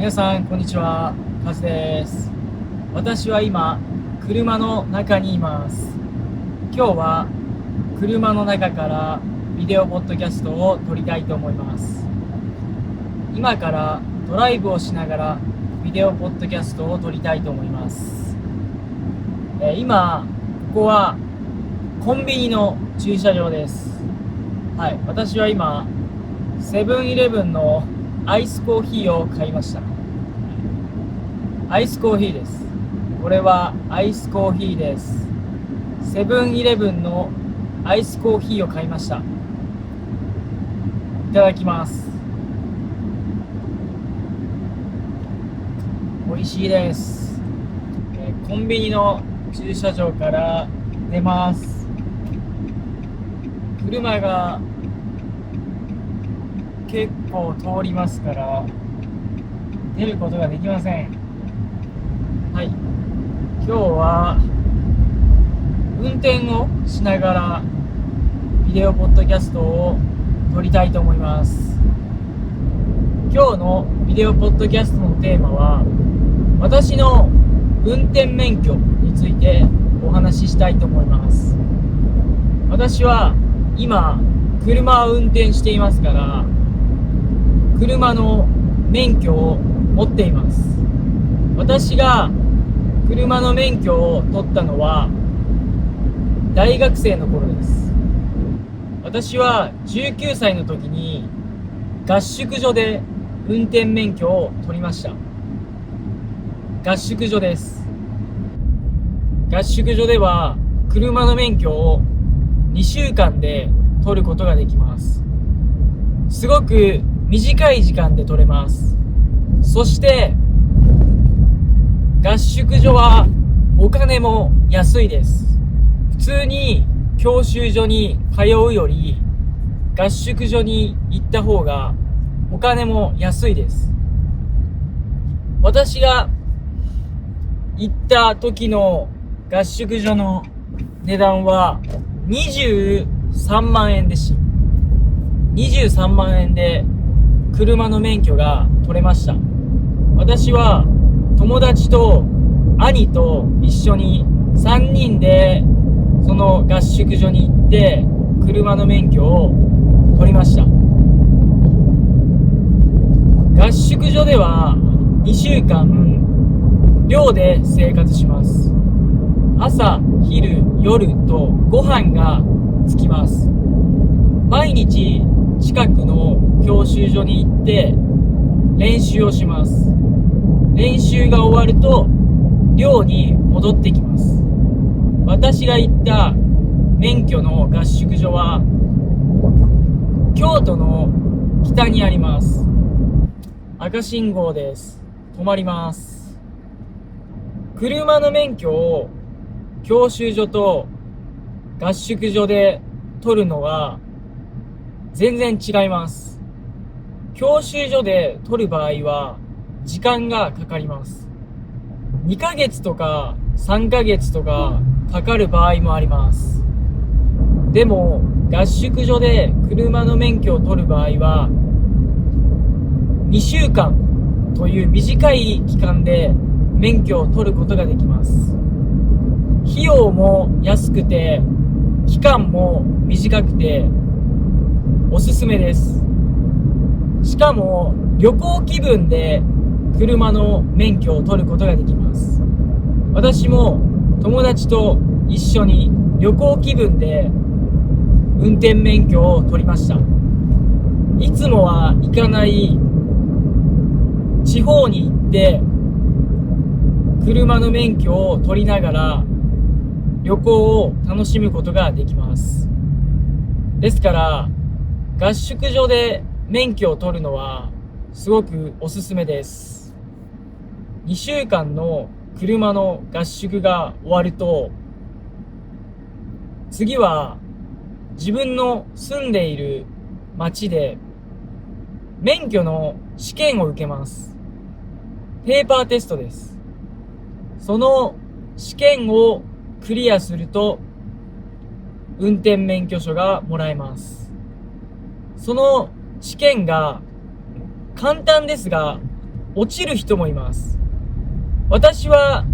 皆さんこんにちは、カズです。私は今車の中にいます。今日は車の中からビデオポッドキャストを撮りたいと思います。今からドライブをしながらビデオポッドキャストを撮りたいと思います。今ここはコンビニの駐車場です。はい、私は今セブンイレブンのアイスコーヒーを買いました。アイスコーヒーです。これはアイスコーヒーです。セブンイレブンのアイスコーヒーを買いました。いただきます。美味しいです。コンビニの駐車場から出ます。車が結構通りますから出ることができません。はい、今日は運転をしながらビデオポッドキャストを撮りたいと思います。今日のビデオポッドキャストのテーマは私の運転免許についてお話ししたいと思います。私は今車を運転していますから車の免許を持っています。私が車の免許を取ったのは大学生の頃です。私は19歳の時に合宿所で運転免許を取りました。合宿所です。合宿所では車の免許を2週間で取ることができます。すごく短い時間で取れます。そして合宿所はお金も安いです。普通に教習所に通うより合宿所に行った方がお金も安いです。私が行った時の合宿所の値段は23万円でした。23万円で車の免許が取れました。私は友達と兄と一緒に3人でその合宿所に行って車の免許を取りました。合宿所では2週間寮で生活します。朝、昼、夜とご飯がつきます。毎日近くの教習所に行って練習をします。練習が終わると寮に戻ってきます。私が行った免許の合宿所は京都の北にあります。赤信号です。止まります。車の免許を教習所と合宿所で取るのは全然違います。教習所で取る場合は時間がかかります。2ヶ月とか3ヶ月とかかかる場合もあります。でも合宿所で車の免許を取る場合は2週間という短い期間で免許を取ることができます。費用も安くて期間も短くておすすめです。しかも旅行気分で車の免許を取ることができます。私も友達と一緒に旅行気分で運転免許を取りました。いつもは行かない地方に行って車の免許を取りながら旅行を楽しむことができます。ですから合宿所で免許を取るのはすごくおすすめです。2週間の車の合宿が終わると次は自分の住んでいる町で免許の試験を受けます。ペーパーテストです。その試験をクリアすると運転免許証がもらえます。その試験が簡単ですが落ちる人もいます。私は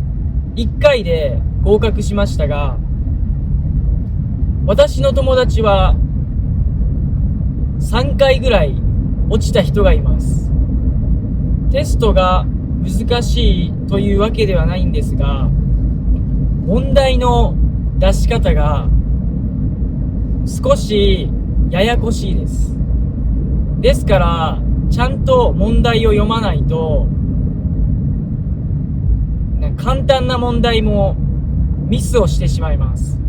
1回で合格しましたが、私の友達は3回ぐらい落ちた人がいます。テストが難しいというわけではないんですが、問題の出し方が少しややこしいです。ですから、ちゃんと問題を読まないと、簡単な問題もミスをしてしまいます。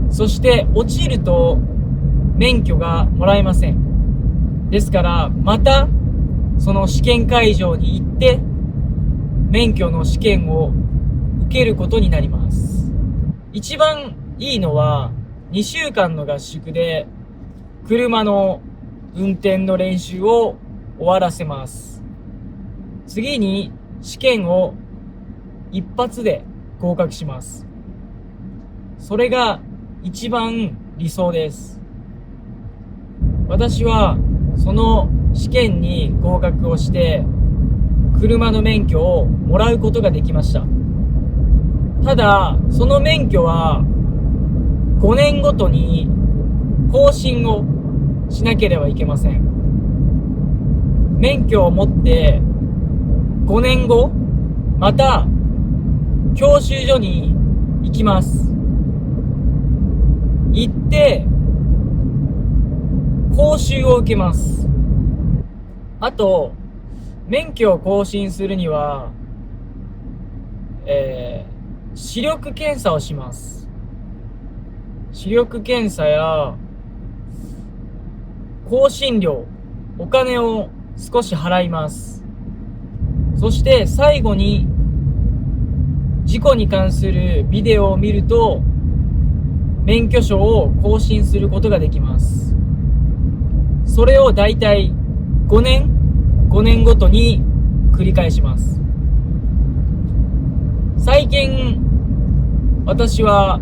そして落ちると免許がもらえません。ですからまたその試験会場に行って免許の試験を受けることになります。一番いいのは2週間の合宿で車の運転の練習を終わらせます。次に試験を一発で合格します。それが一番理想です。私はその試験に合格をして車の免許をもらうことができました。ただその免許は5年ごとに更新をしなければいけません。免許を持って5年後また教習所に行きます。行って講習を受けます。あと免許を更新するには、視力検査をします。視力検査や更新料、お金を少し払います。そして最後に事故に関するビデオを見ると免許証を更新することができます。それをだいたい5年ごとに繰り返します。最近私は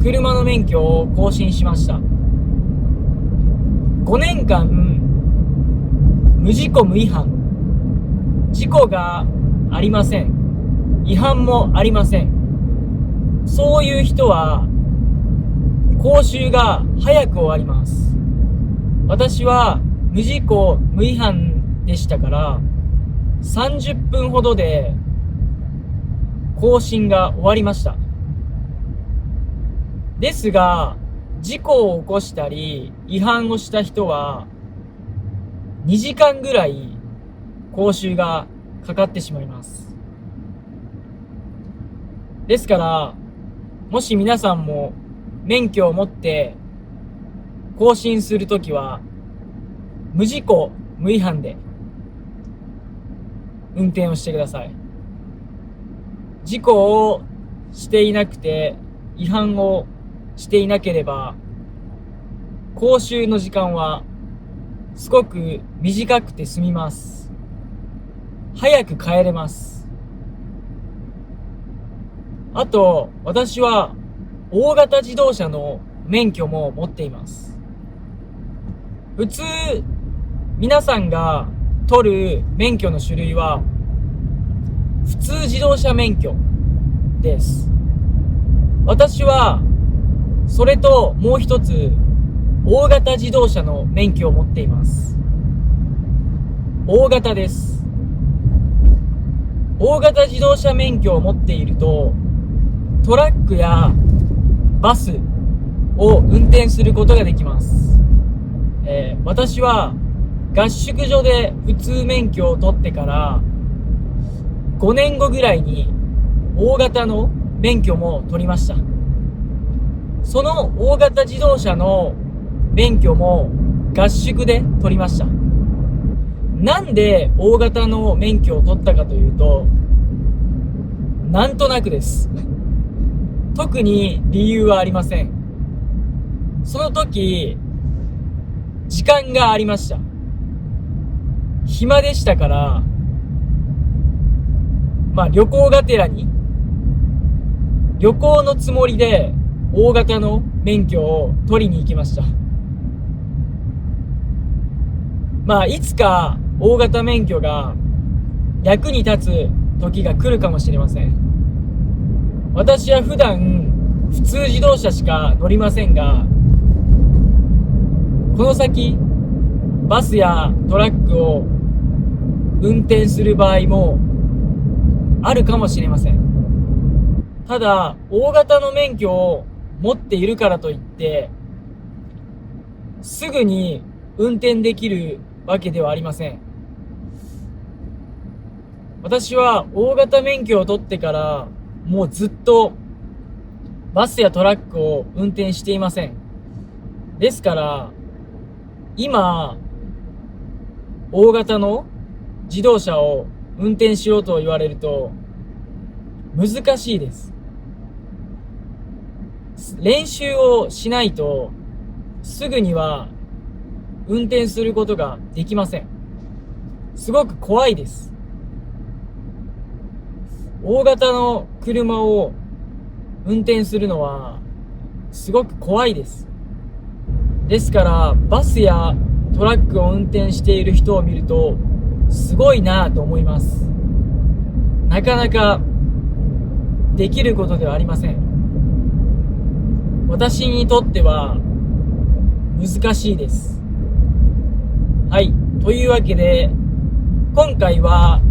車の免許を更新しました。5年間無事故無違反、事故がありません。違反もありません。そういう人は講習が早く終わります。私は無事故無違反でしたから30分ほどで更新が終わりました。ですが事故を起こしたり違反をした人は2時間ぐらい講習がかかってしまいます。ですからもし皆さんも免許を持って更新するときは無事故無違反で運転をしてください。事故をしていなくて違反をしていなければ講習の時間はすごく短くて済みます。早く帰れます。あと私は大型自動車の免許も持っています。普通皆さんが取る免許の種類は普通自動車免許です。私はそれともう一つ大型自動車の免許を持っています。大型です。大型自動車免許を持っているとトラックやバスを運転することができます。私は合宿所で普通免許を取ってから5年後ぐらいに大型の免許も取りました。その大型自動車の免許も合宿で取りました。なんで大型の免許を取ったかというと、なんとなくです。特に理由はありません。その時時間がありました。暇でしたから、旅行がてらに旅行のつもりで大型の免許を取りに行きました。いつか大型免許が役に立つ時が来るかもしれません。私は普段普通自動車しか乗りませんが、この先バスやトラックを運転する場合もあるかもしれません。ただ、大型の免許を持っているからといってすぐに運転できるわけではありません。私は大型免許を取ってからもうずっとバスやトラックを運転していません。ですから今大型の自動車を運転しようと言われると難しいです。練習をしないとすぐには運転することができません。すごく怖いです。大型の車を運転するのはすごく怖いです。ですからバスやトラックを運転している人を見るとすごいなぁと思います。なかなかできることではありません。私にとっては難しいです。はい。というわけで、今回は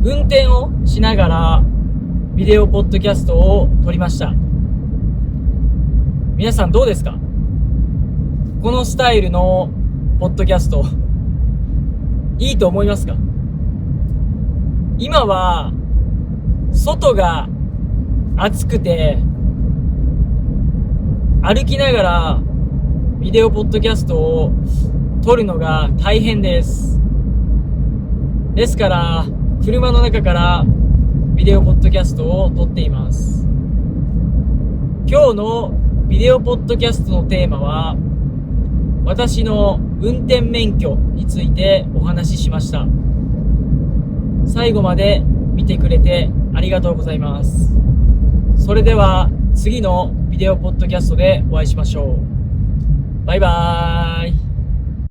運転をしながらビデオポッドキャストを撮りました。皆さんどうですか？このスタイルのポッドキャスト、いいと思いますか？今は外が暑くて歩きながらビデオポッドキャストを撮るのが大変です。ですから車の中からビデオポッドキャストを撮っています。今日のビデオポッドキャストのテーマは私の運転免許についてお話ししました。最後まで見てくれてありがとうございます。それでは次のビデオポッドキャストでお会いしましょう。バイバーイ。